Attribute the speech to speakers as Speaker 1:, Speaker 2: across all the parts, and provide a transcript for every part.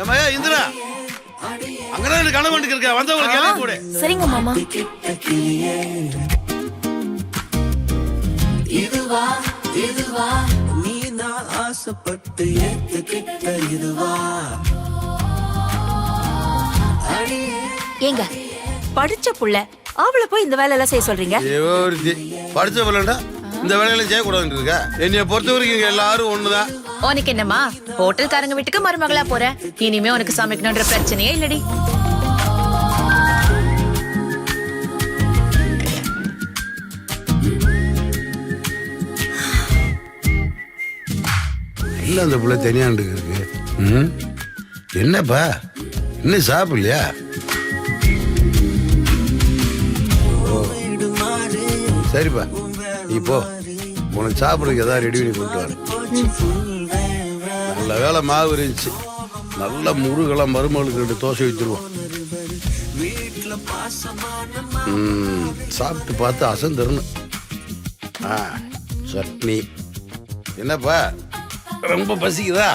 Speaker 1: ஏமாயா இந்திரா அங்கதான் கணவனுக்கு இருக்க வந்தவங்களுக்கு எல்லாம் கூட.
Speaker 2: சரிங்க மாமா.
Speaker 3: இதுவா இதுவா நீ நான் ஆசைப்பட்டு ஏத்துக்கிட்ட இதுவா?
Speaker 2: ஏங்க படிச்ச புள்ள அவளை போய் இந்த வேலை எல்லாம் செய்ய சொல்றீங்க?
Speaker 1: படிச்ச பிள்ளைண்டா இந்த வேலையெல்லாம் செய்யக்கூடாதுன்னு இருக்க. என்னைய பொறுத்த வரைக்கும் எல்லாரும் ஒண்ணுதான்.
Speaker 2: உனக்கு என்னம்மா ஹோட்டல்காரங்க வீட்டுக்கு மருமகளா போற, இனிமே உனக்கு சமைக்கணும்ன்ற பிரச்சனையே இல்லடி.
Speaker 1: இல்ல அந்த பிள்ளை தனியாண்டு இருக்கு. என்னப்பா இன்னும் சாப்பிடலையா? சரிப்பா இப்போ உனக்கு சாப்பிடுறதுக்கு ஏதாவது ரெடி பண்ணி கொண்டு வர. நல்ல வேலை மாவு இருந்துச்சு, நல்ல முருகெல்லாம் மருமகளுக்கு 2 தோசை வச்சிருவோம். சாப்பிட்டு பார்த்து அசந்தரணும். சட்னி. என்னப்பா ரொம்ப பசிக்குதா?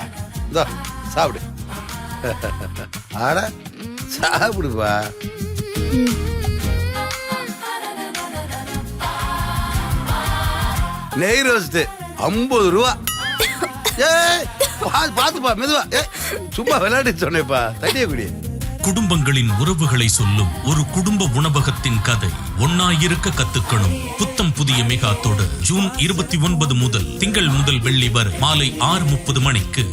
Speaker 1: இதோ சாப்பிடு. ஆட சாப்பிடுப்பா. நெய் ரோஸ்ட் 50 ரூபா. பாத்துப்பா மெதுவா. சும்மா விளையாடி சொன்னேப்பா. தண்ணிய குடி.
Speaker 4: குடும்பங்களின் உறவுகளை சொல்லும் ஒரு குடும்ப உணவகத்தின் கதை. ஒன்னாயிருக்க கத்துக்கணும். புத்தம் புதிய மெகா தொடர் ஜூன் 29 முதல் திங்கள் முதல் வெள்ளி வரை மாலை 6:30 மணிக்கு